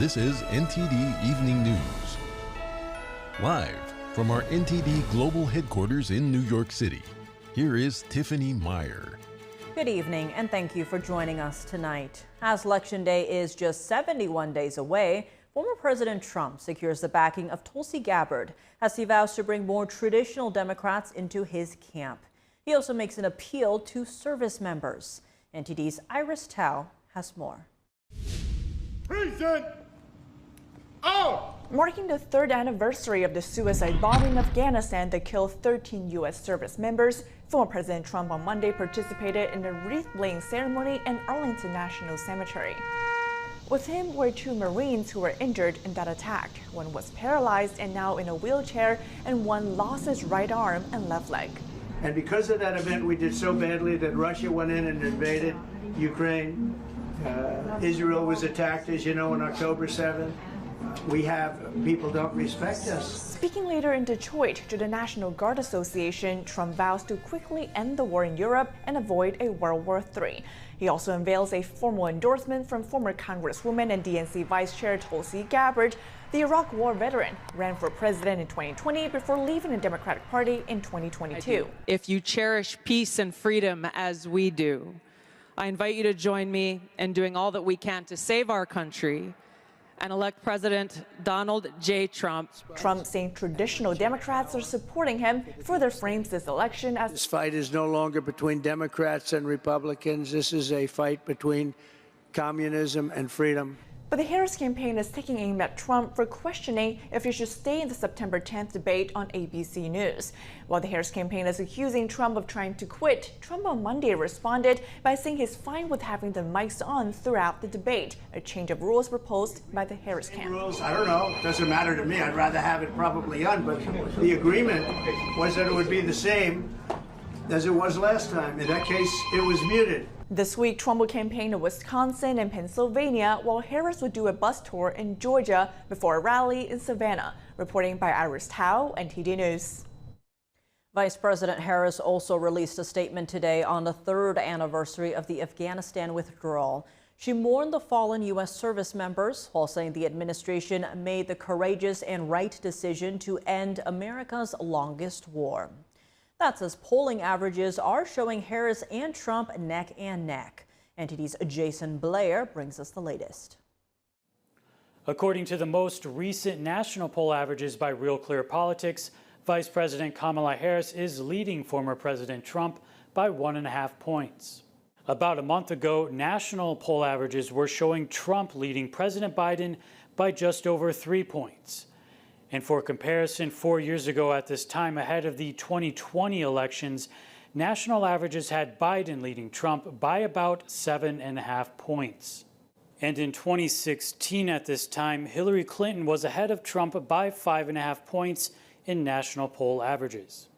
This is NTD Evening News. Live from our NTD Global Headquarters in New York City, here is Tiffany Meyer. Good evening, and thank you for joining us tonight. As Election Day is just 71 days away, former President Trump secures the backing of Tulsi Gabbard as he vows to bring more traditional Democrats into his camp. He also makes an appeal to service members. NTD's Iris Tao has more. Present. Oh! Marking the third anniversary of the suicide bombing in Afghanistan that killed 13 U.S. service members, former President Trump on Monday participated in a wreath-laying ceremony in Arlington National Cemetery. With him were two Marines who were injured in that attack. One was paralyzed and now in a wheelchair, and one lost his right arm and left leg. And because of that event, we did so badly that Russia went in and invaded Ukraine. Israel was attacked, as you know, on October 7th. People don't respect us. Speaking later in Detroit to the National Guard Association, Trump vows to quickly end the war in Europe and avoid a World War III. He also unveils a formal endorsement from former Congresswoman and DNC Vice Chair Tulsi Gabbard. The Iraq War veteran ran for president in 2020 before leaving the Democratic Party in 2022. If you cherish peace and freedom as we do, I invite you to join me in doing all that we can to save our country and elect President Donald J. Trump. Trump saying traditional Democrats are supporting him further frames this election as This fight is no longer between Democrats and Republicans. This is a fight between communism and freedom. But the Harris campaign is taking aim at Trump for questioning if he should stay in the September 10th debate on ABC News. While the Harris campaign is accusing Trump of trying to quit, Trump on Monday responded by saying he's fine with having the mics on throughout the debate, a change of rules proposed by the Harris camp. Rules, I don't know. It doesn't matter to me. I'd rather have it probably on, but the agreement was that it would be the same as it was last time. In that case, it was muted. This week, Trump will campaign in Wisconsin and Pennsylvania, while Harris will do a bus tour in Georgia before a rally in Savannah. Reporting by Iris Tao, NTD News. Vice President Harris also released a statement today on the third anniversary of the Afghanistan withdrawal. She mourned the fallen U.S. service members while saying the administration made the courageous and right decision to end America's longest war. That's as polling averages are showing Harris and Trump neck and neck. NTD's Jason Blair brings us the latest. According to the most recent national poll averages by Real Clear Politics, Vice President Kamala Harris is leading former President Trump by 1.5 points. About a month ago, national poll averages were showing Trump leading President Biden by just over 3 points. And for comparison, 4 years ago at this time, ahead of the 2020 elections, national averages had Biden leading Trump by about 7.5 points. And in 2016 at this time, Hillary Clinton was ahead of Trump by 5.5 points in national poll averages.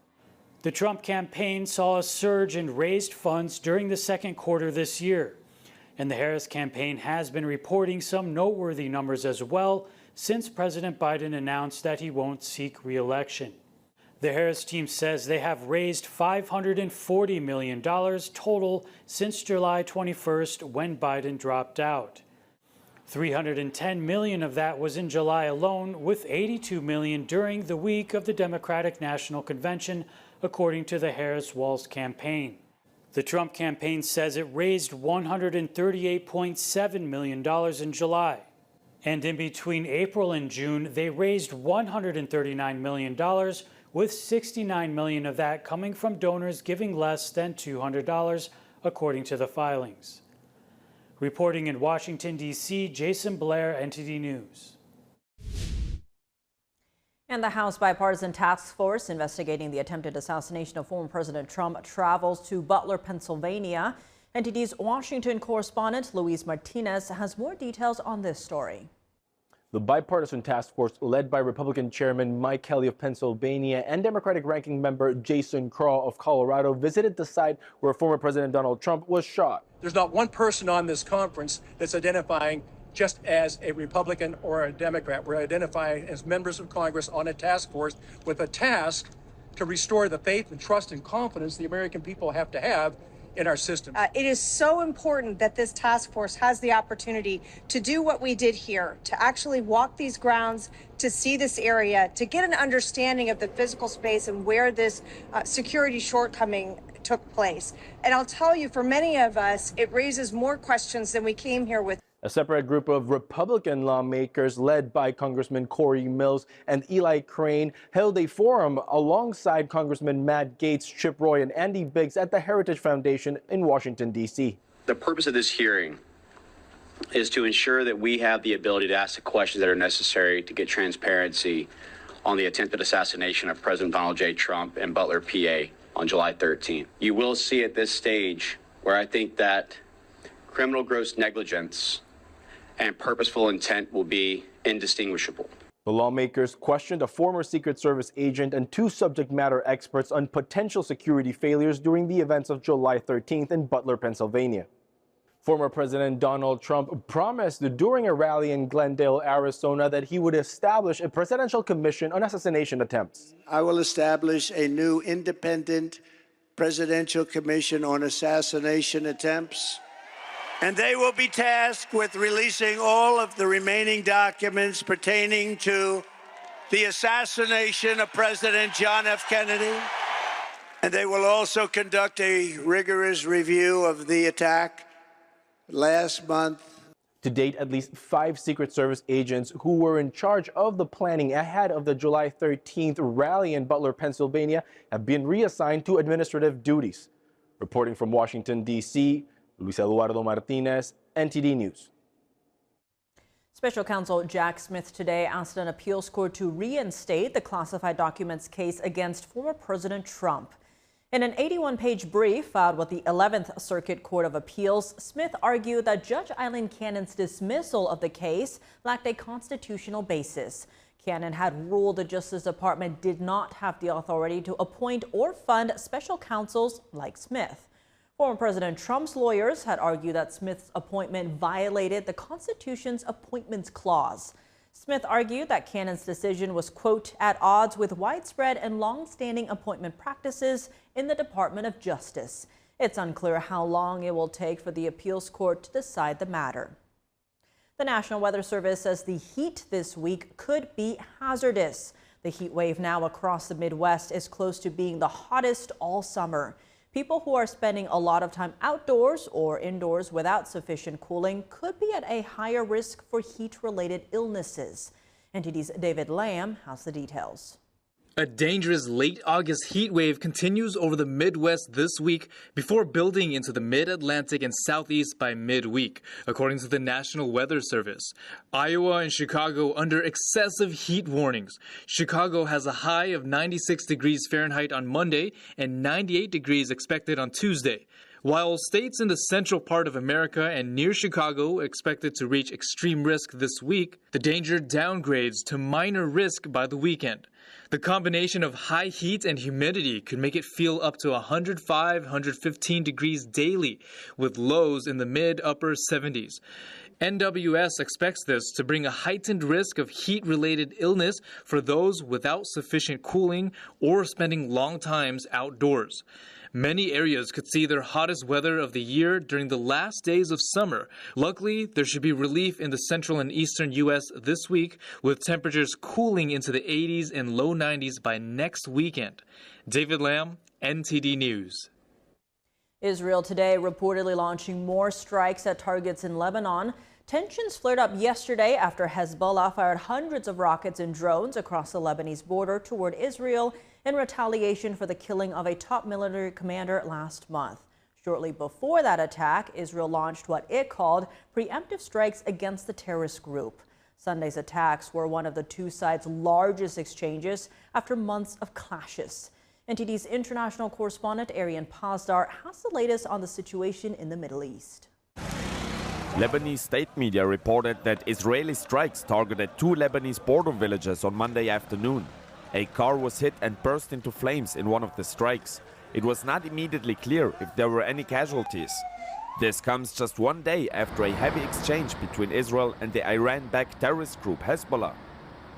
The Trump campaign saw a surge in raised funds during the second quarter this year. And the Harris campaign has been reporting some noteworthy numbers as well, since President Biden announced that he won't seek re-election. The Harris team says they have raised $540 million total since July 21st when Biden dropped out. $310 million of that was in July alone, with $82 million during the week of the Democratic National Convention, according to the Harris-Walz campaign. The Trump campaign says it raised $138.7 million in July. And in between April and June, they raised $139 million, with $69 million of that coming from donors giving less than $200, according to the filings. Reporting in Washington, D.C., Jason Blair, NTD News. And the House Bipartisan Task Force investigating the attempted assassination of former President Trump travels to Butler, Pennsylvania. NTD's Washington correspondent Luis Martinez has more details on this story. The bipartisan task force led by Republican Chairman Mike Kelly of Pennsylvania and Democratic ranking member Jason Craw of Colorado visited the site where former President Donald Trump was shot. There's not one person on this conference that's identifying just as a Republican or a Democrat. We're identifying as members of Congress on a task force with a task to restore the faith and trust and confidence the American people have to have in our system. It is so important that this task force has the opportunity to do what we did here, to actually walk these grounds, to see this area, to get an understanding of the physical space and where this security shortcoming took place. And I'll tell you, for many of us, it raises more questions than we came here with. A separate group of Republican lawmakers led by Congressman Corey Mills and Eli Crane held a forum alongside Congressman Matt Gaetz, Chip Roy, and Andy Biggs at the Heritage Foundation in Washington, D.C. The purpose of this hearing is to ensure that we have the ability to ask the questions that are necessary to get transparency on the attempted assassination of President Donald J. Trump in Butler, PA on July 13th. You will see at this stage where I think that criminal gross negligence and purposeful intent will be indistinguishable. The lawmakers questioned a former Secret Service agent and two subject matter experts on potential security failures during the events of July 13th in Butler, Pennsylvania. Former President Donald Trump promised during a rally in Glendale, Arizona, that he would establish a presidential commission on assassination attempts. I will establish a new independent presidential commission on assassination attempts, and they will be tasked with releasing all of the remaining documents pertaining to the assassination of President John F. Kennedy. And they will also conduct a rigorous review of the attack last month. To date, at least 5 Secret Service agents who were in charge of the planning ahead of the July 13th rally in Butler, Pennsylvania, have been reassigned to administrative duties. Reporting from Washington, D.C., Luis Eduardo Martinez, NTD News. Special Counsel Jack Smith today asked an appeals court to reinstate the classified documents case against former President Trump. In an 81-page brief filed with the 11th Circuit Court of Appeals, Smith argued that Judge Eileen Cannon's dismissal of the case lacked a constitutional basis. Cannon had ruled the Justice Department did not have the authority to appoint or fund special counsels like Smith. Former President Trump's lawyers had argued that Smith's appointment violated the Constitution's Appointments Clause. Smith argued that Cannon's decision was, quote, at odds with widespread and long-standing appointment practices in the Department of Justice. It's unclear how long it will take for the appeals court to decide the matter. The National Weather Service says the heat this week could be hazardous. The heat wave now across the Midwest is close to being the hottest all summer. People who are spending a lot of time outdoors or indoors without sufficient cooling could be at a higher risk for heat-related illnesses. NTD's David Lamb has the details. A dangerous late August heat wave continues over the Midwest this week before building into the mid-Atlantic and southeast by midweek, according to the National Weather Service. Iowa and Chicago under excessive heat warnings. Chicago has a high of 96 degrees Fahrenheit on Monday and 98 degrees expected on Tuesday. While states in the central part of America and near Chicago expected to reach extreme risk this week, the danger downgrades to minor risk by the weekend. The combination of high heat and humidity could make it feel up to 105-115 degrees daily, with lows in the mid-upper 70s. NWS expects this to bring a heightened risk of heat-related illness for those without sufficient cooling or spending long times outdoors. Many areas could see their hottest weather of the year during the last days of summer. Luckily, there should be relief in the central and eastern U.S. this week, with temperatures cooling into the 80s and low 90s by next weekend. David Lamb, NTD News. Israel today reportedly launching more strikes at targets in Lebanon. Tensions flared up yesterday after Hezbollah fired hundreds of rockets and drones across the Lebanese border toward Israel in retaliation for the killing of a top military commander last month. Shortly before that attack, Israel launched what it called preemptive strikes against the terrorist group. Sunday's attacks were one of the two sides' largest exchanges after months of clashes. NTD's international correspondent Arian Pazdar has the latest on the situation in the Middle East. Lebanese state media reported that Israeli strikes targeted 2 Lebanese border villages on Monday afternoon. A car was hit and burst into flames in one of the strikes. It was not immediately clear if there were any casualties. This comes just one day after a heavy exchange between Israel and the Iran-backed terrorist group Hezbollah.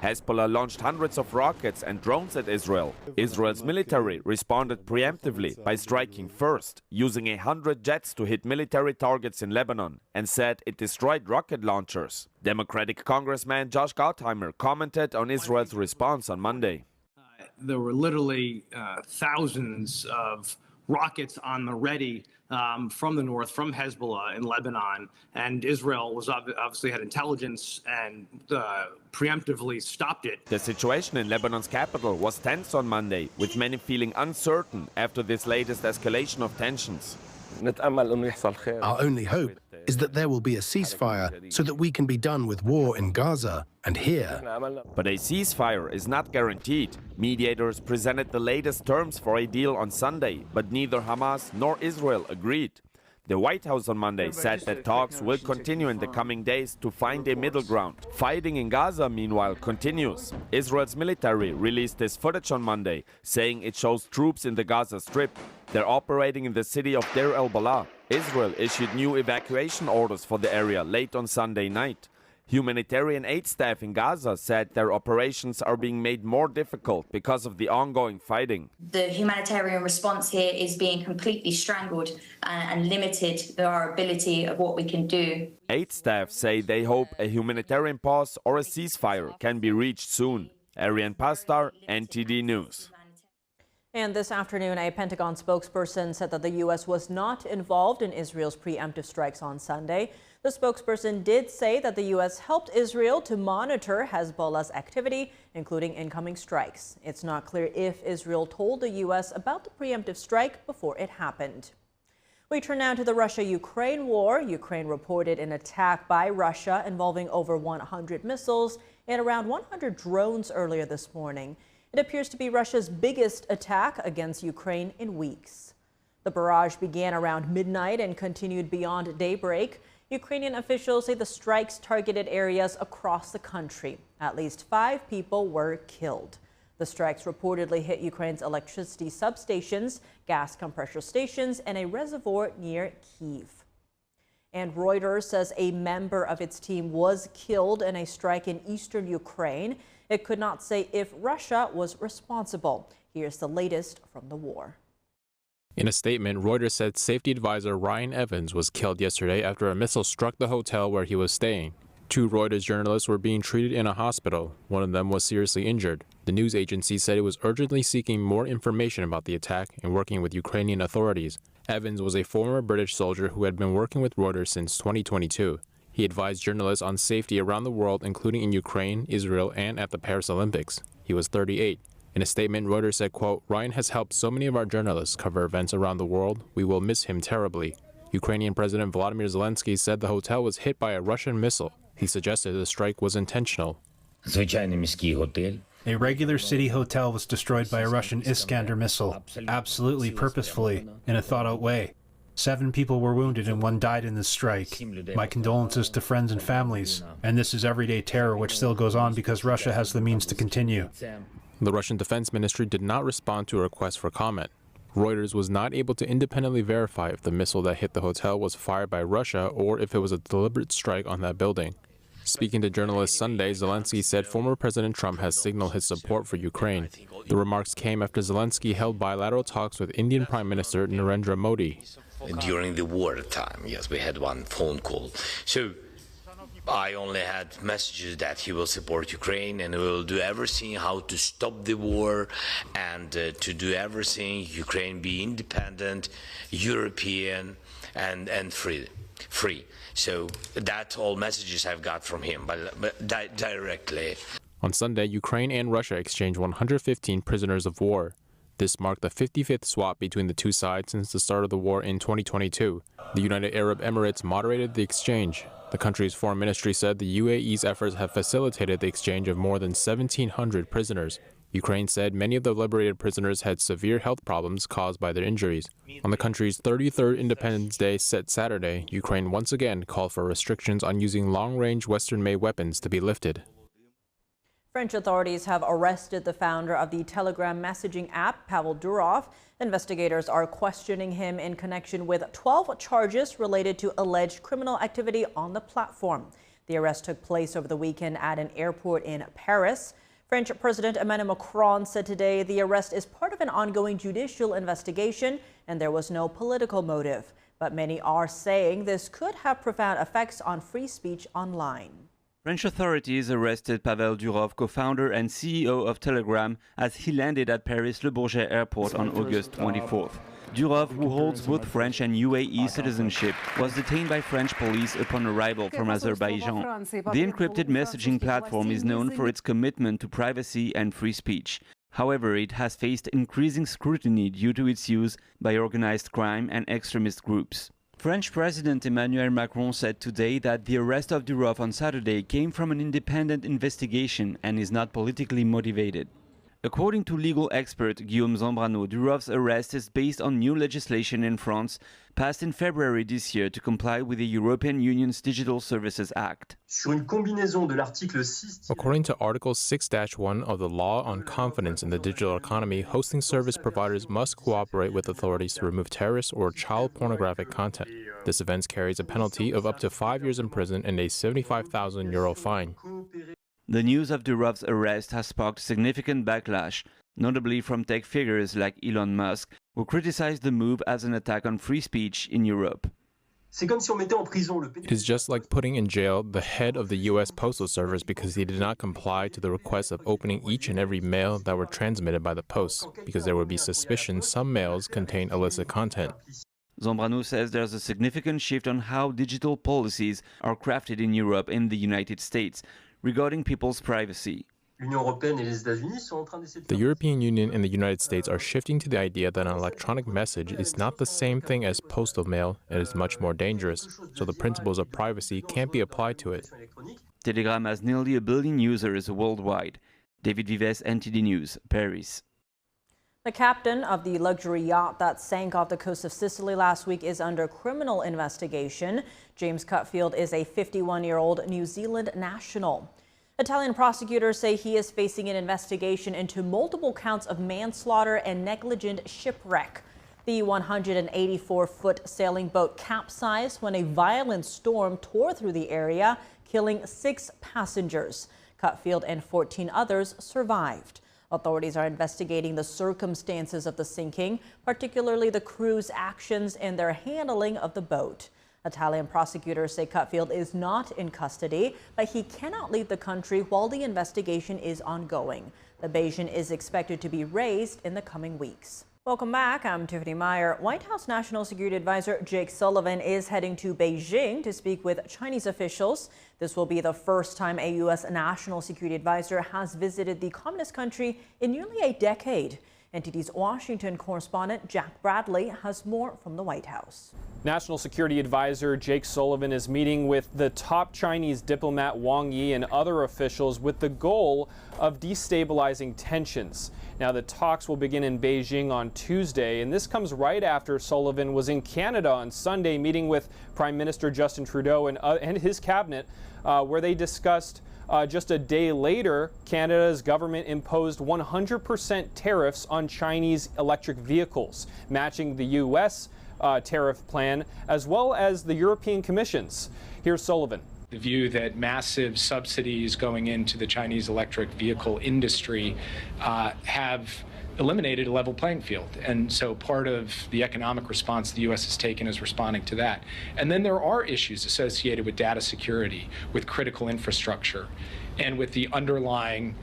Hezbollah launched hundreds of rockets and drones at Israel. Israel's military responded preemptively by striking first, using 100 jets to hit military targets in Lebanon, and said it destroyed rocket launchers. Democratic Congressman Josh Gottheimer commented on Israel's response on Monday. There were literally thousands of rockets on the ready from the north, from Hezbollah in Lebanon, and Israel was obviously had intelligence and preemptively stopped it. The situation in Lebanon's capital was tense on Monday, with many feeling uncertain after this latest escalation of tensions. Our only hope is that there will be a ceasefire so that we can be done with war in Gaza and here. But a ceasefire is not guaranteed. Mediators presented the latest terms for a deal on Sunday, but neither Hamas nor Israel agreed. The White House on Monday said that talks will continue in the coming days to find a middle ground. Fighting in Gaza, meanwhile, continues. Israel's military released this footage on Monday, saying it shows troops in the Gaza Strip. They're operating in the city of Deir el-Balah. Israel issued new evacuation orders for the area late on Sunday night. Humanitarian aid staff in Gaza said their operations are being made more difficult because of the ongoing fighting. The humanitarian response here is being completely strangled and limited our ability of what we can do. Aid staff say they hope a humanitarian pause or a ceasefire can be reached soon. Ariane Pastar, NTD News. And this afternoon, a Pentagon spokesperson said that the U.S. was not involved in Israel's preemptive strikes on Sunday. The spokesperson did say that the U.S. helped Israel to monitor Hezbollah's activity, including incoming strikes. It's not clear if Israel told the U.S. about the preemptive strike before it happened. We turn now to the Russia-Ukraine war. Ukraine reported an attack by Russia involving over 100 missiles and around 100 drones earlier this morning. It appears to be Russia's biggest attack against Ukraine in weeks. The barrage began around midnight and continued beyond daybreak. Ukrainian officials say the strikes targeted areas across the country. At least 5 people were killed. The strikes reportedly hit Ukraine's electricity substations, gas compressor stations, and a reservoir near Kyiv. And Reuters says a member of its team was killed in a strike in eastern Ukraine. It could not say if Russia was responsible. Here's the latest from the war. In a statement, Reuters said safety advisor Ryan Evans was killed yesterday after a missile struck the hotel where he was staying. 2 Reuters journalists were being treated in a hospital. One of them was seriously injured. The news agency said it was urgently seeking more information about the attack and working with Ukrainian authorities. Evans was a former British soldier who had been working with Reuters since 2022. He advised journalists on safety around the world, including in Ukraine, Israel, and at the Paris Olympics. He was 38. In a statement, Reuters said, quote, "Ryan has helped so many of our journalists cover events around the world. We will miss him terribly." Ukrainian President Volodymyr Zelensky said the hotel was hit by a Russian missile. He suggested the strike was intentional. A regular city hotel was destroyed by a Russian Iskander missile, absolutely purposefully, in a thought-out way. 7 people were wounded and 1 died in this strike. My condolences to friends and families. And this is everyday terror which still goes on because Russia has the means to continue. The Russian Defense Ministry did not respond to a request for comment. Reuters was not able to independently verify if the missile that hit the hotel was fired by Russia or if it was a deliberate strike on that building. Speaking to journalists Sunday, Zelensky said former President Trump has signaled his support for Ukraine. The remarks came after Zelensky held bilateral talks with Indian Prime Minister Narendra Modi. During the wartime, yes, we had 1 phone call. So I only had messages that he will support Ukraine and will do everything how to stop the war and to do everything Ukraine be independent, European, and free. So that's all messages I've got from him, but directly. On Sunday, Ukraine and Russia exchanged 115 prisoners of war. This marked the 55th swap between the 2 sides since the start of the war in 2022. The United Arab Emirates moderated the exchange. The country's foreign ministry said the UAE's efforts have facilitated the exchange of more than 1,700 prisoners. Ukraine said many of the liberated prisoners had severe health problems caused by their injuries. On the country's 33rd Independence Day set Saturday, Ukraine once again called for restrictions on using long-range Western-made weapons to be lifted. French authorities have arrested the founder of the Telegram messaging app, Pavel Durov. Investigators are questioning him in connection with 12 charges related to alleged criminal activity on the platform. The arrest took place over the weekend at an airport in Paris. French President Emmanuel Macron said today the arrest is part of an ongoing judicial investigation and there was no political motive. But many are saying this could have profound effects on free speech online. French authorities arrested Pavel, Durov, co-founder and CEO of Telegram, as he landed at Paris Le Bourget airport on August 24th. Durov, who holds both French and UAE citizenship, was detained by French police upon arrival from Azerbaijan. The encrypted messaging platform is known for its commitment to privacy and free speech. However, it has faced increasing scrutiny due to its use by organized crime and extremist groups. French President Emmanuel Macron said today that the arrest of Durov on Saturday came from an independent investigation and is not politically motivated. According to legal expert Guillaume Zambrano, Durov's arrest is based on new legislation in France passed in February this year to comply with the European Union's Digital Services Act. According to Article 6-1 of the Law on Confidence in the Digital Economy, hosting service providers must cooperate with authorities to remove terrorist or child pornographic content. This offense carries a penalty of up to 5 years in prison and a €75,000 fine. The news of Durov's arrest has sparked significant backlash, notably from tech figures like Elon Musk, who criticized the move as an attack on free speech in Europe. It is just like putting in jail the head of the U.S. Postal Service because he did not comply to the request of opening each and every mail that were transmitted by the post, because there would be suspicion some mails contain illicit content. Zambrano says there's a significant shift on how digital policies are crafted in Europe and the United States regarding people's privacy. The European Union and the United States are shifting to the idea that an electronic message is not the same thing as postal mail and is much more dangerous, so the principles of privacy can't be applied to it. Telegram has nearly 1 billion users worldwide. David Vives, NTD News, Paris. The captain of the luxury yacht that sank off the coast of Sicily last week is under criminal investigation. James Cutfield is a 51-year-old New Zealand national. Italian prosecutors say he is facing an investigation into multiple counts of manslaughter and negligent shipwreck. The 184-foot sailing boat capsized when a violent storm tore through the area, killing 6 passengers. Cutfield and 14 others survived. Authorities are investigating the circumstances of the sinking, particularly the crew's actions and their handling of the boat. Italian prosecutors say Cutfield is not in custody, but he cannot leave the country while the investigation is ongoing. The basin is expected to be raised in the coming weeks. Welcome back. I'm Tiffany Meyer. White House National Security Advisor Jake Sullivan is heading to Beijing to speak with Chinese officials. This will be the first time a U.S. National Security Advisor has visited the communist country in nearly a decade. NTD's Washington correspondent Jack Bradley has more from the White House. National Security Advisor Jake Sullivan is meeting with the top Chinese diplomat Wang Yi and other officials with the goal of destabilizing tensions. Now, the talks will begin in Beijing on Tuesday, and this comes right after Sullivan was in Canada on Sunday meeting with Prime Minister Justin Trudeau and his cabinet, where they discussed just a day later, Canada's government imposed 100% tariffs on Chinese electric vehicles, matching the U.S. Tariff plan, as well as the European Commission's. Here's Sullivan. The view that massive subsidies going into the Chinese electric vehicle industry have eliminated a level playing field. And so part of the economic response the U.S. has taken is responding to that. And then there are issues associated with data security, with critical infrastructure, and with the underlying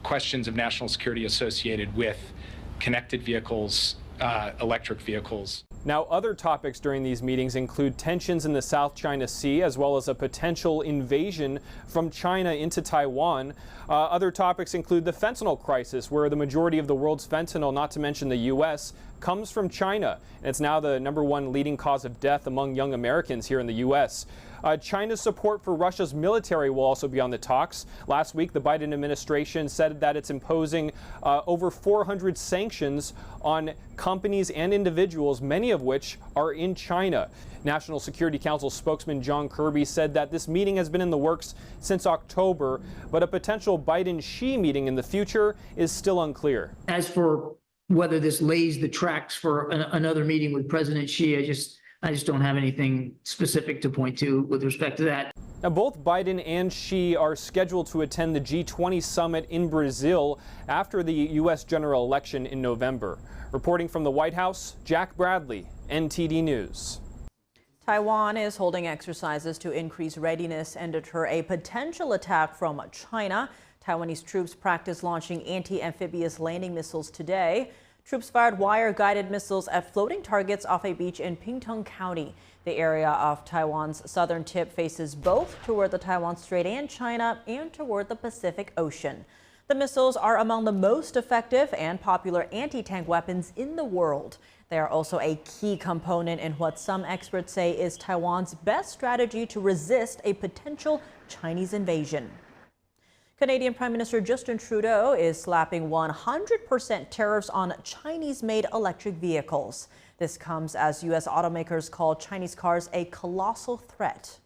questions of national security associated with connected vehicles, electric vehicles. Now, other topics during these meetings include tensions in the South China Sea, as well as a potential invasion from China into Taiwan. Other topics include the fentanyl crisis, where the majority of the world's fentanyl, not to mention the U.S., comes from China. And it's now the #1 leading cause of death among young Americans here in the U.S. China's support for Russia's military will also be on the talks. Last week, the Biden administration said that it's imposing over 400 sanctions on companies and individuals, many of which are in China. National Security Council spokesman John Kirby said that this meeting has been in the works since October, but a potential Biden-Xi meeting in the future is still unclear. As for whether this lays the tracks for another meeting with President Xi, I just don't have anything specific to point to with respect to that. Now, both Biden and Xi are scheduled to attend the G20 summit in Brazil after the U.S. general election in November. Reporting from the White House, Jack Bradley, NTD News. Taiwan is holding exercises to increase readiness and deter a potential attack from China. Taiwanese troops practice launching anti-amphibious landing missiles today. Troops fired wire-guided missiles at floating targets off a beach in Pingtung County. The area of Taiwan's southern tip faces both toward the Taiwan Strait and China and toward the Pacific Ocean. The missiles are among the most effective and popular anti-tank weapons in the world. They are also a key component in what some experts say is Taiwan's best strategy to resist a potential Chinese invasion. Canadian Prime Minister Justin Trudeau is slapping 100% tariffs on Chinese-made electric vehicles. This comes as U.S. automakers call Chinese cars a colossal threat.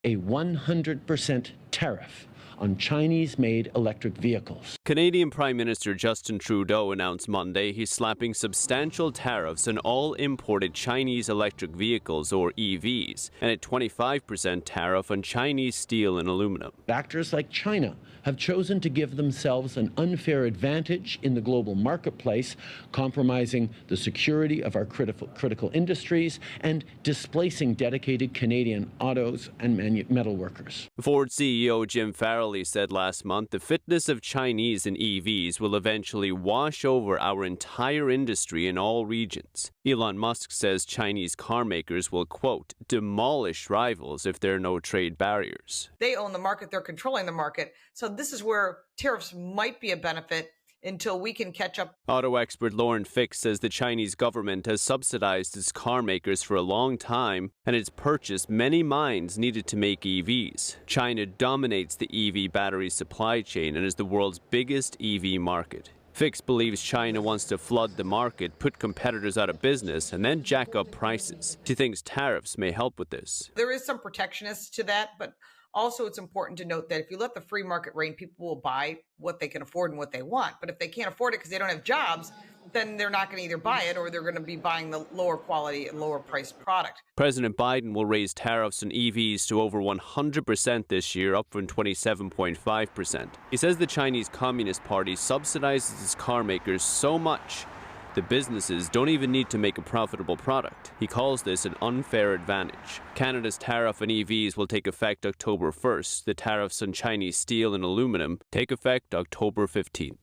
A 100% tariff on Chinese-made electric vehicles. Canadian Prime Minister Justin Trudeau announced Monday he's slapping substantial tariffs on all imported Chinese electric vehicles, or EVs, and a 25% tariff on Chinese steel and aluminum. Actors like China have chosen to give themselves an unfair advantage in the global marketplace, compromising the security of our critical industries and displacing dedicated Canadian autos and metal workers. Ford CEO Jim Farrell said last month the fitness of Chinese in EVs will eventually wash over our entire industry in all regions. Elon Musk says Chinese car makers will, quote, demolish rivals if there are no trade barriers. They own the market, they're controlling the market. So this is where tariffs might be a benefit until we can catch up. Auto expert Lauren Fix says the Chinese government has subsidized its car makers for a long time, and it's purchased many mines needed to make EVs. China dominates the EV battery supply chain and is the world's biggest EV market. Fix believes China wants to flood the market, put competitors out of business, and then jack up prices. She thinks tariffs may help with this. There is some protectionist to that, but also, it's important to note that if you let the free market reign, people will buy what they can afford and what they want. But if they can't afford it because they don't have jobs, then they're not going to either buy it or they're going to be buying the lower quality and lower priced product. President Biden will raise tariffs on EVs to over 100% this year, up from 27.5%. He says the Chinese Communist Party subsidizes its car makers so much the businesses don't even need to make a profitable product. He calls this an unfair advantage. Canada's tariff on EVs will take effect October 1st. The tariffs on Chinese steel and aluminum take effect October 15th.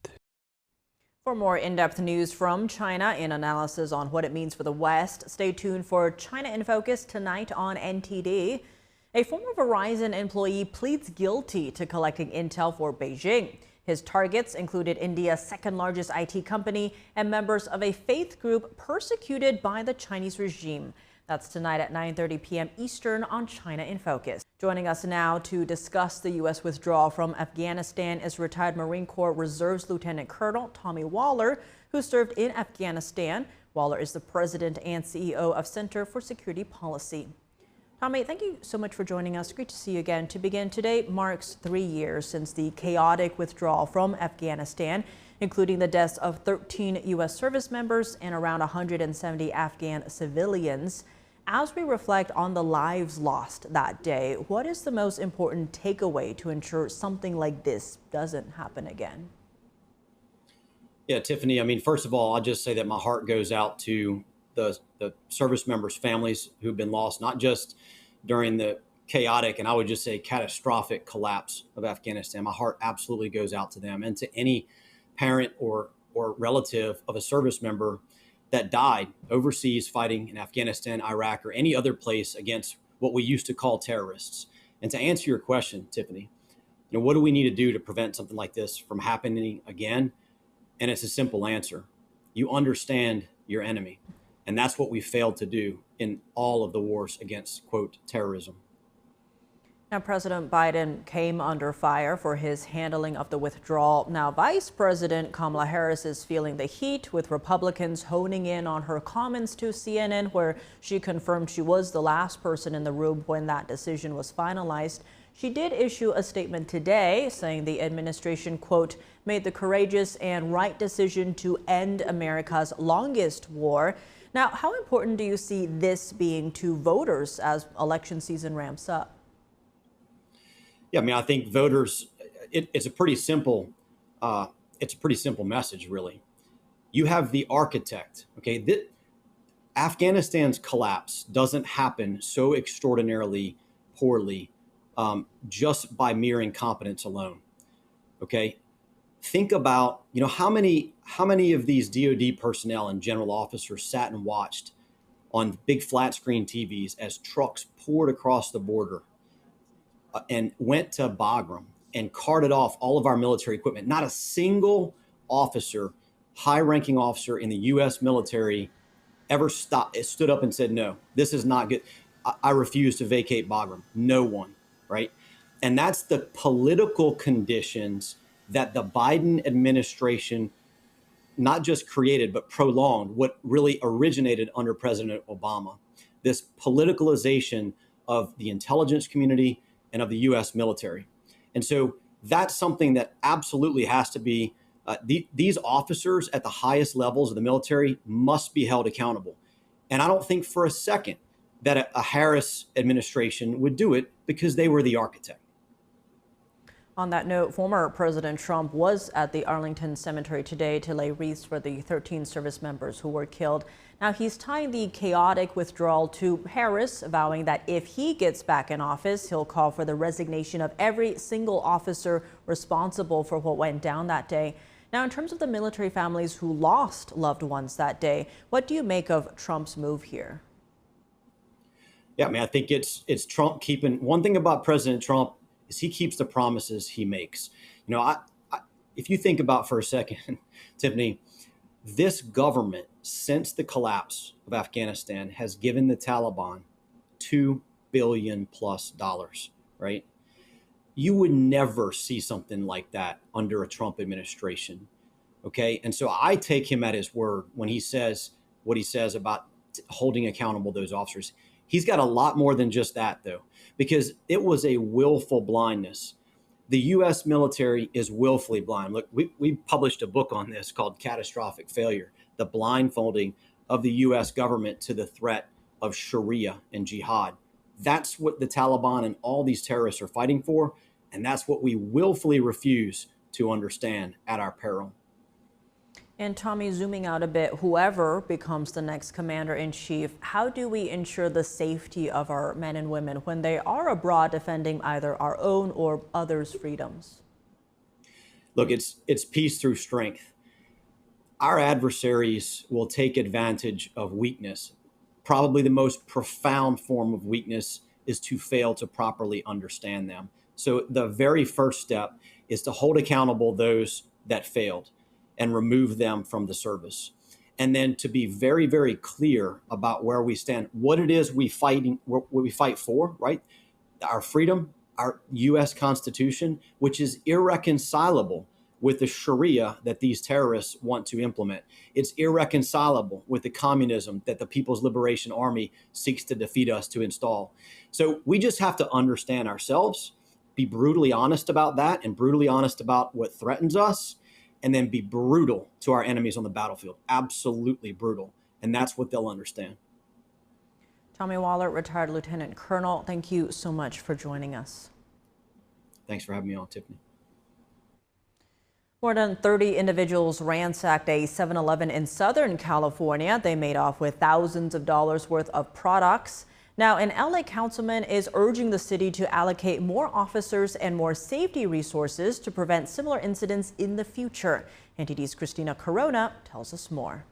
For more in-depth news from China and analysis on what it means for the West, stay tuned for China in Focus tonight on NTD. A former Verizon employee pleads guilty to collecting intel for Beijing. His targets included India's second-largest IT company and members of a faith group persecuted by the Chinese regime. That's tonight at 9:30 p.m. Eastern on China in Focus. Joining us now to discuss the U.S. withdrawal from Afghanistan is retired Marine Corps Reserves Lieutenant Colonel Tommy Waller, who served in Afghanistan. Waller is the president and CEO of Center for Security Policy. Tommy, thank you so much for joining us. Great to see you again. To begin, today marks 3 years since the chaotic withdrawal from Afghanistan, including the deaths of 13 U.S. service members and around 170 Afghan civilians. As we reflect on the lives lost that day, what is the most important takeaway to ensure something like this doesn't happen again? Yeah, Tiffany, I mean, first of all, I'll just say that my heart goes out to the service members' families who've been lost, not just during the chaotic and I would just say catastrophic collapse of Afghanistan. My heart absolutely goes out to them and to any parent or relative of a service member that died overseas fighting in Afghanistan, Iraq, or any other place against what we used to call terrorists. And to answer your question, Tiffany, you know, what do we need to do to prevent something like this from happening again? And it's a simple answer. You understand your enemy. And that's what we failed to do in all of the wars against, quote, terrorism. Now, President Biden came under fire for his handling of the withdrawal. Now, Vice President Kamala Harris is feeling the heat, with Republicans honing in on her comments to CNN, where she confirmed she was the last person in the room when that decision was finalized. She did issue a statement today saying the administration, quote, made the courageous and right decision to end America's longest war. Now, how important do you see this being to voters as election season ramps up? Yeah, I mean, I think voters, it's a pretty simple message, really. You have the architect, okay? Afghanistan's collapse doesn't happen so extraordinarily poorly just by mere incompetence alone, okay? Think about, how many of these DoD personnel and general officers sat and watched on big flat screen TVs as trucks poured across the border and went to Bagram and carted off all of our military equipment. Not a single officer, high-ranking officer in the U.S. military ever stood up and said, no, this is not good. I refuse to vacate Bagram. No one, right? And that's the political conditions that the Biden administration not just created, but prolonged, what really originated under President Obama, this politicalization of the intelligence community and of the U.S. military. And so that's something that absolutely has to be, these officers at the highest levels of the military must be held accountable. And I don't think for a second that a Harris administration would do it because they were the architect. On that note, former President Trump was at the Arlington Cemetery today to lay wreaths for the 13 service members who were killed. Now, he's tying the chaotic withdrawal to Harris, vowing that if he gets back in office, he'll call for the resignation of every single officer responsible for what went down that day. Now, in terms of the military families who lost loved ones that day, what do you make of Trump's move here? Yeah, I mean, I think it's Trump keeping, one thing about President Trump is he keeps the promises he makes. If you think about for a second, Tiffany, this government, since the collapse of Afghanistan, has given the Taliban $2 billion plus, right? You would never see something like that under a Trump administration, okay? And so I take him at his word when he says what he says about holding accountable those officers. He's got a lot more than just that, though, because it was a willful blindness. The U.S. military is willfully blind. Look, we published a book on this called Catastrophic Failure, the blindfolding of the U.S. government to the threat of Sharia and jihad. That's what the Taliban and all these terrorists are fighting for, and that's what we willfully refuse to understand at our peril. And Tommy, zooming out a bit, whoever becomes the next commander-in-chief, how do we ensure the safety of our men and women when they are abroad defending either our own or others' freedoms? Look, it's peace through strength. Our adversaries will take advantage of weakness. Probably the most profound form of weakness is to fail to properly understand them. So the very first step is to hold accountable those that failed and remove them from the service. And then to be very, very clear about where we stand, what it is we fight for, right? Our freedom, our U.S. Constitution, which is irreconcilable with the Sharia that these terrorists want to implement. It's irreconcilable with the communism that the People's Liberation Army seeks to defeat us to install. So we just have to understand ourselves, be brutally honest about that and brutally honest about what threatens us, and then be brutal to our enemies on the battlefield. Absolutely brutal. And that's what they'll understand. Tommy Waller, retired Lieutenant Colonel, thank you so much for joining us. Thanks for having me on, Tiffany. More than 30 individuals ransacked a 7-Eleven in Southern California. They made off with thousands of dollars worth of products. Now, an LA councilman is urging the city to allocate more officers and more safety resources to prevent similar incidents in the future. NTD's Christina Corona tells us more.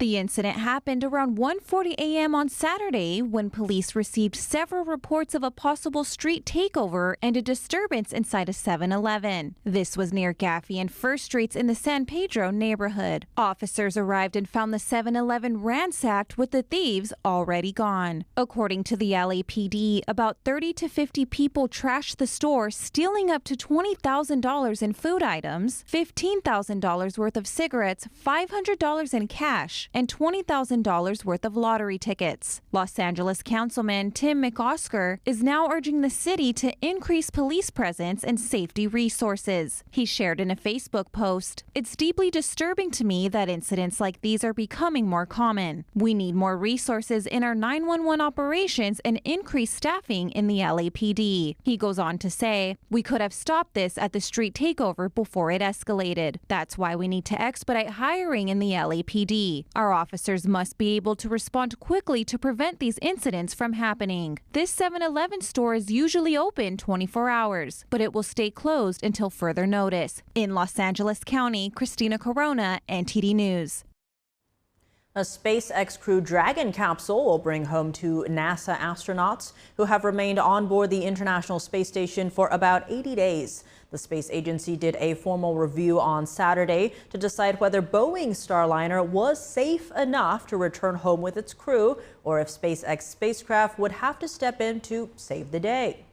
The incident happened around 1:40 a.m. on Saturday when police received several reports of a possible street takeover and a disturbance inside a 7-Eleven. This was near Gaffey and First Streets in the San Pedro neighborhood. Officers arrived and found the 7-Eleven ransacked with the thieves already gone. According to the LAPD, about 30 to 50 people trashed the store, stealing up to $20,000 in food items, $15,000 worth of cigarettes, $500 in cash, cash and $20,000 worth of lottery tickets. Los Angeles Councilman Tim McOsker is now urging the city to increase police presence and safety resources. He shared in a Facebook post, "It's deeply disturbing to me that incidents like these are becoming more common. We need more resources in our 911 operations and increased staffing in the LAPD." He goes on to say, "We could have stopped this at the street takeover before it escalated. That's why we need to expedite hiring in the LAPD. Our officers must be able to respond quickly to prevent these incidents from happening. This 7-Eleven store is usually open 24 hours, but it will stay closed until further notice." In Los Angeles County, Christina Corona, NTD News. A SpaceX Crew Dragon capsule will bring home 2 NASA astronauts who have remained on board the International Space Station for about 80 days. The space agency did a formal review on Saturday to decide whether Boeing's Starliner was safe enough to return home with its crew, or if SpaceX spacecraft would have to step in to save the day.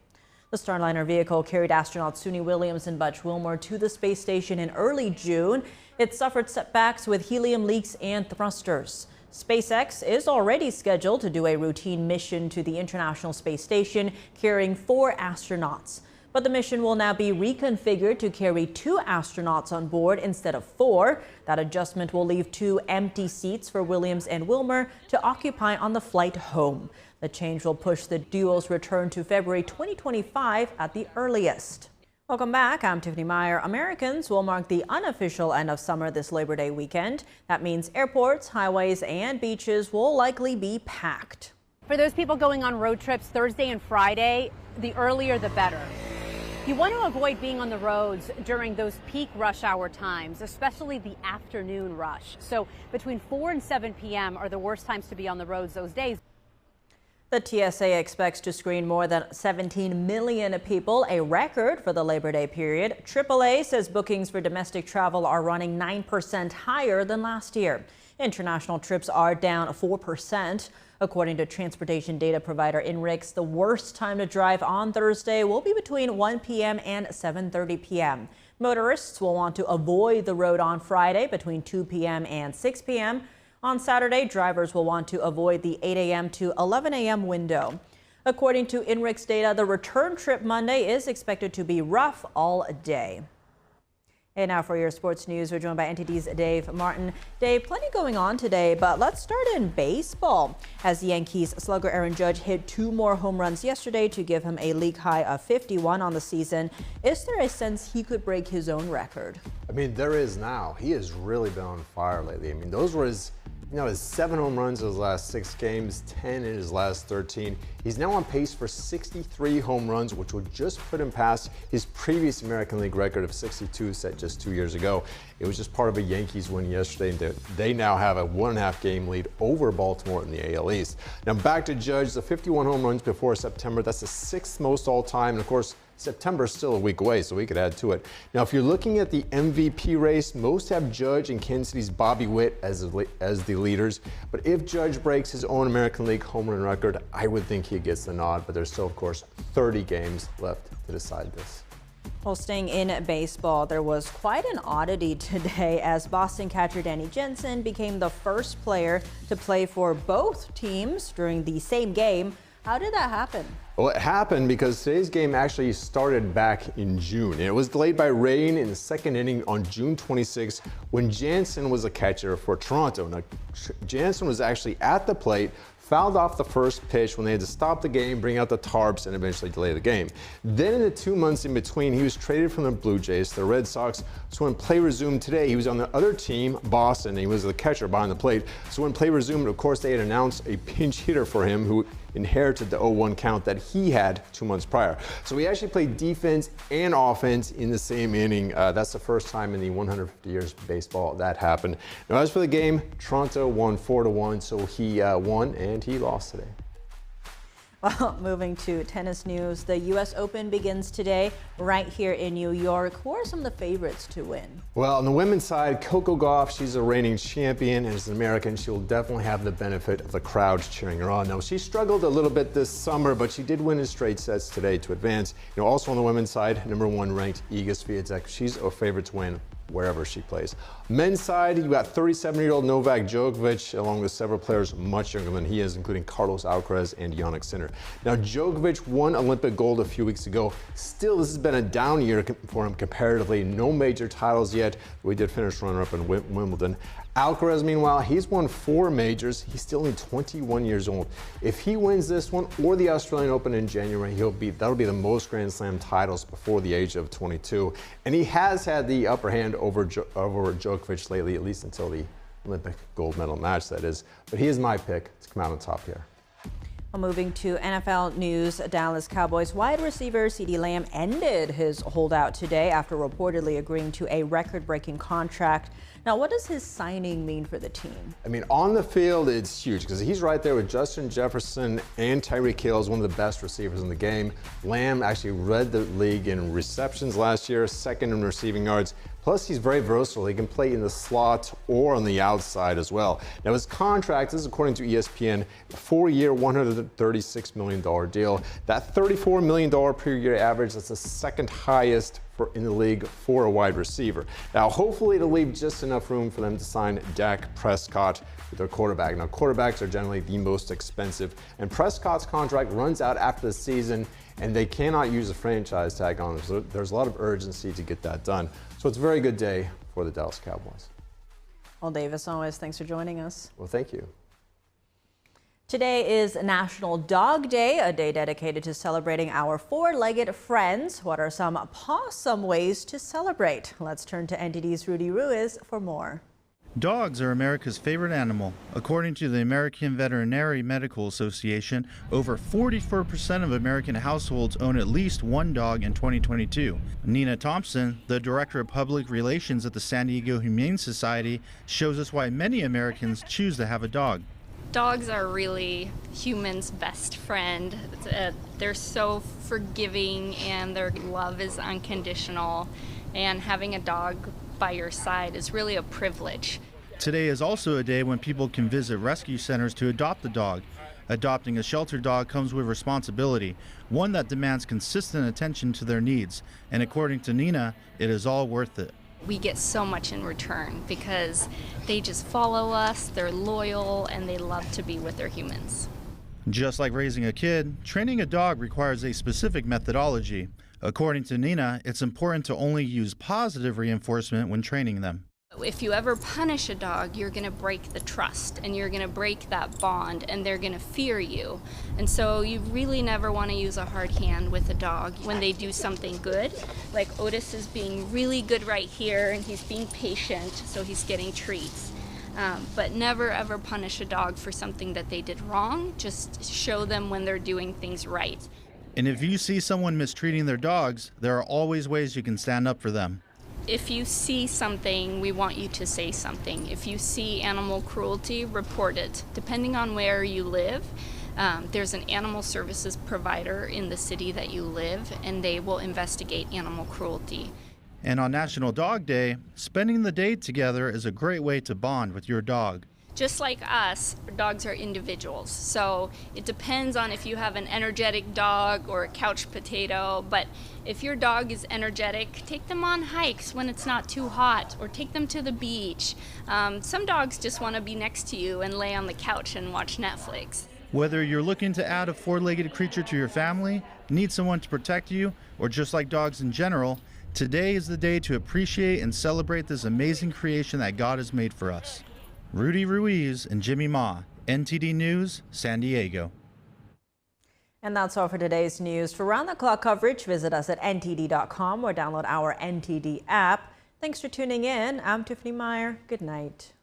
The Starliner vehicle carried astronauts Suni Williams and Butch Wilmore to the space station in early June. It suffered setbacks with helium leaks and thrusters. SpaceX is already scheduled to do a routine mission to the International Space Station carrying 4 astronauts. But the mission will now be reconfigured to carry 2 astronauts on board instead of 4. That adjustment will leave 2 empty seats for Williams and Wilmer to occupy on the flight home. The change will push the duo's return to February 2025 at the earliest. Welcome back. I'm Tiffany Meyer. Americans will mark the unofficial end of summer this Labor Day weekend. That means airports, highways, and beaches will likely be packed. For those people going on road trips Thursday and Friday, the earlier the better. You want to avoid being on the roads during those peak rush hour times, especially the afternoon rush. So between 4 and 7 p.m. are the worst times to be on the roads those days. The TSA expects to screen more than 17 million people, a record for the Labor Day period. AAA says bookings for domestic travel are running 9% higher than last year. International trips are down 4%. According to transportation data provider INRIX, the worst time to drive on Thursday will be between 1 p.m. and 7:30 p.m. Motorists will want to avoid the road on Friday between 2 p.m. and 6 p.m. On Saturday, drivers will want to avoid the 8 a.m. to 11 a.m. window. According to INRIX data, the return trip Monday is expected to be rough all day. And now for your sports news, we're joined by NTD's Dave Martin. Dave, plenty going on today, but let's start in baseball. As the Yankees slugger Aaron Judge hit 2 more home runs yesterday to give him a league high of 51 on the season, is there a sense he could break his own record? I mean, there is now. He has really been on fire lately. I mean, those were his 7 home runs in his last 6 games, 10 in his last 13. He's now on pace for 63 home runs, which would just put him past his previous American League record of 62 set just 2 years ago. It was just part of a Yankees win yesterday. They now have a 1.5 game lead over Baltimore in the AL East. Now back to Judge, the 51 home runs before September. That's the 6th most all time. And of course, September is still a week away, so we could add to it. Now, if you're looking at the MVP race, most have Judge and Kansas City's Bobby Witt as the leaders. But if Judge breaks his own American League home run record, I would think he gets the nod. But there's still, of course, 30 games left to decide this. Well, staying in baseball, there was quite an oddity today as Boston catcher Danny Jansen became the first player to play for both teams during the same game. How did that happen? Well, it happened because today's game actually started back in June. And it was delayed by rain in the 2nd inning on June 26 when Jansen was a catcher for Toronto. Now, Jansen was actually at the plate, fouled off the first pitch when they had to stop the game, bring out the tarps, and eventually delay the game. Then in the 2 months in between, he was traded from the Blue Jays to the Red Sox. So when play resumed today, he was on the other team, Boston, and he was the catcher behind the plate. So when play resumed, of course, they had announced a pinch hitter for him who inherited the 0-1 count that he had 2 months prior. So he actually played defense and offense in the same inning. That's the first time in the 150 years of baseball that happened. Now, as for the game, Toronto won 4-1, so he won and he lost today. Well, moving to tennis news, the U.S. Open begins today right here in New York. Who are some of the favorites to win? Well, on the women's side, Coco Gauff, she's a reigning champion, and as an American, she'll definitely have the benefit of the crowds cheering her on. Now, she struggled a little bit this summer, but she did win in straight sets today to advance. Also on the women's side, #1 ranked Iga Swiatek, she's a favorite to win. wherever she plays. Men's side, you got 37-year-old Novak Djokovic, along with several players much younger than he is, including Carlos Alcaraz and Yannick Sinner. Now, Djokovic won Olympic gold a few weeks ago. Still, this has been a down year for him comparatively. No major titles yet. We did finish runner-up in Wimbledon. Alcaraz, meanwhile, he's won 4 majors. He's still only 21 years old. If he wins this one or the Australian Open in January, that'll be the most Grand Slam titles before the age of 22. And he has had the upper hand over Djokovic lately, at least until the Olympic gold medal match, that is. But he is my pick to come out on top here. Moving to NFL news, Dallas Cowboys wide receiver Ceedee Lamb ended his holdout today after reportedly agreeing to a record-breaking contract. Now, what does his signing mean for the team? I mean, on the field, it's huge because he's right there with Justin Jefferson and Tyreek Hill as one of the best receivers in the game. Lamb actually led the league in receptions last year, second in receiving yards. Plus, he's very versatile. He can play in the slot or on the outside as well. Now, his contract, this is according to ESPN, a 4-year, $136 million deal. That $34 million per year average, that's the second highest in the league for a wide receiver. Now, hopefully it'll leave just enough room for them to sign Dak Prescott with their quarterback. Now, quarterbacks are generally the most expensive, and Prescott's contract runs out after the season, and they cannot use a franchise tag on it. So there's a lot of urgency to get that done. So it's a very good day for the Dallas Cowboys. Well, Davis, always, thanks for joining us. Well, thank you. Today is National Dog Day, a day dedicated to celebrating our four-legged friends. What are some possum ways to celebrate? Let's turn to NTD's Rudy Ruiz for more. Dogs are America's favorite animal. According to the American Veterinary Medical Association, over 44% of American households own at least one dog in 2022. Nina Thompson, the Director of Public Relations at the San Diego Humane Society, shows us why many Americans choose to have a dog. Dogs are really humans' best friend. They're so forgiving and their love is unconditional, and having a dog by your side is really a privilege. Today is also a day when people can visit rescue centers to adopt a dog. Adopting a shelter dog comes with responsibility, one that demands consistent attention to their needs, and according to Nina, it is all worth it. We get so much in return because they just follow us, they're loyal, and they love to be with their humans. Just like raising a kid, training a dog requires a specific methodology. According to Nina, it's important to only use positive reinforcement when training them. If you ever punish a dog, you're going to break the trust and you're going to break that bond and they're going to fear you. And so you really never want to use a hard hand with a dog when they do something good. Like Otis is being really good right here and he's being patient, so he's getting treats. But never ever punish a dog for something that they did wrong. Just show them when they're doing things right. And if you see someone mistreating their dogs, there are always ways you can stand up for them. If you see something, we want you to say something. If you see animal cruelty, report it. Depending on where you live, there's an animal services provider in the city that you live, and they will investigate animal cruelty. And on National Dog Day, spending the day together is a great way to bond with your dog. Just like us, dogs are individuals. So it depends on if you have an energetic dog or a couch potato. But if your dog is energetic, take them on hikes when it's not too hot, or take them to the beach. Some dogs just want to be next to you and lay on the couch and watch Netflix. Whether you're looking to add a four-legged creature to your family, need someone to protect you, or just like dogs in general, today is the day to appreciate and celebrate this amazing creation that God has made for us. Rudy Ruiz and Jimmy Ma, NTD News, San Diego. And that's all for today's news. For round-the-clock coverage, visit us at ntd.com or download our NTD app. Thanks for tuning in. I'm Tiffany Meyer. Good night.